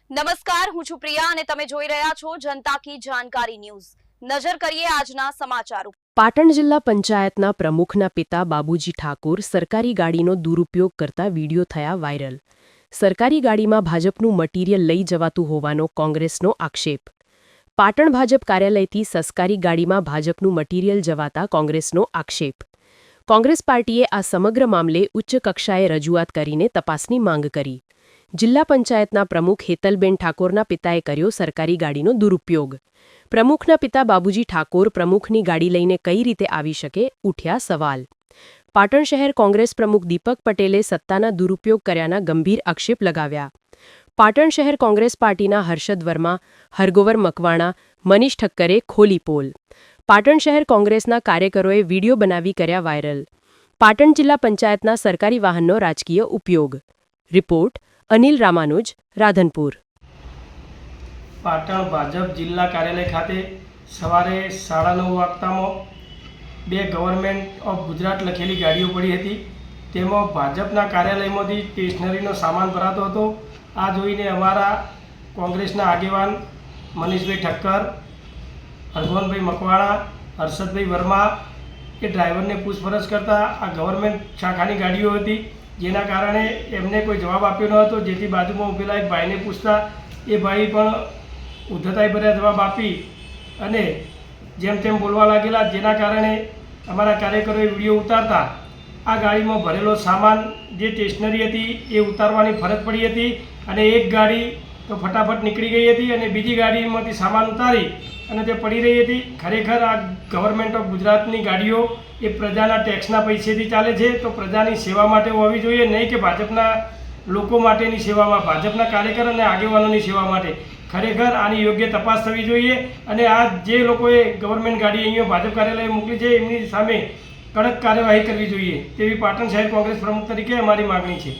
નમસ્કાર, હું છું પ્રિયા અને તમે જોઈ રહ્યા છો જનતા કી જાણકારી ન્યૂઝ। નજર કરીએ આજના સમાચારો। પાટણ જિલ્લા પંચાયતના પ્રમુખના પિતા બાબુજી ઠાકોર સરકારી ગાડીનો દુરુપયોગ કરતા વીડિયો થયા વાયરલ। સરકારી ગાડીમાં ભાજપનું મટીરીયલ લઈ જવાતું હોવાનો કોંગ્રેસનો આક્ષેપ। પાટણ ભાજપ કાર્યાલયથી સસ્કારી ગાડીમાં ભાજપનું મટીરીયલ જવાતા કોંગ્રેસનો આક્ષેપ। કોંગ્રેસ પાર્ટીએ આ સમગ્ર મામલે ઉચ્ચ કક્ષાએ રજૂઆત કરીને તપાસની માંગ કરી। જિલ્લા પંચાયતના પ્રમુખ હેતલબેન ઠાકોરના પિતાએ કર્યો સરકારી ગાડીનો દુરુપયોગ। પ્રમુખના પિતા બાબુજી ઠાકોર પ્રમુખની ગાડી લઈને કઈ રીતે આવી શકે, ઉઠ્યા સવાલ। પાટણ શહેર કોંગ્રેસ પ્રમુખ દીપક પટેલે સત્તાના દુરુપયોગ કર્યાના ગંભીર આક્ષેપ લગાવ્યા। પાટણ શહેર કોંગ્રેસ પાર્ટીના હર્ષદ વર્મા, હરગોવર મકવાણા, મનીષ ઠક્કરે ખોલી પોલ। પાટણ શહેર કોંગ્રેસના કાર્યકરોએ વીડિયો બનાવી કર્યા વાયરલ। પાટણ જિલ્લા પંચાયતના સરકારી વાહનનો રાજકીય ઉપયોગ। રિપોર્ટ અનિલ રામાનુજ, રાધનપુર। પાટણ ભાજપ જિલ્લા કાર્યાલય ખાતે સવારે 9:30 વાગતામાં બે ગવર્મેન્ટ ઓફ ગુજરાત લખેલી ગાડીઓ પડી હતી। તેમાં ભાજપના કાર્યાલયમાંથી સ્ટેશનરીનો સામાન ભરાતો હતો। આ જોઈને અમારા કોંગ્રેસના આગેવાન મનીષભાઈ ઠક્કર, હરગોવનભાઈ મકવાણા, હર્ષદભાઈ વર્મા એ ડ્રાઈવરને પૂછપરછ કરતા આ ગવર્મેન્ટ શાખાની ગાડીઓ હતી, જેના કારણે એમને કોઈ જવાબ આપ્યો ન હતો। જેથી બાજુમાં ઊભેલા એક ભાઈને પૂછતા એ ભાઈ પણ ઉદ્ધતાઈ ભર્યા જવાબ આપી અને જેમ તેમ બોલવા લાગેલા, જેના કારણે અમારા કાર્યકરોએ વિડીયો ઉતારતા આ ગાડીમાં ભરેલો સામાન જે સ્ટેશનરી હતી એ ઉતારવાની ફરજ પડી હતી અને એક ગાડી તો ફટાફટ નીકળી ગઈ હતી અને બીજી ગાડીમાંથી સામાન ઉતારી અને તે પડી રહી હતી। ખરેખર આ ગવર્મેન્ટ ઓફ ગુજરાતની ગાડીઓ એ પ્રજાના ટેક્સના પૈસેથી ચાલે છે, તો પ્રજાની સેવા માટે હોવી જોઈએ, નહીં કે ભાજપના લોકો માટેની સેવામાં, ભાજપના કાર્યકર અને આગેવાનોની સેવા માટે। ખરેખર આની યોગ્ય તપાસ થવી જોઈએ અને આ જે લોકોએ ગવર્મેન્ટ ગાડી અહીંયા ભાજપ કાર્યાલયે મોકલી છે એમની સામે કડક કાર્યવાહી કરવી જોઈએ તેવી પાટણ શહેર કોંગ્રેસ પ્રમુખ તરીકે અમારી માગણી છે।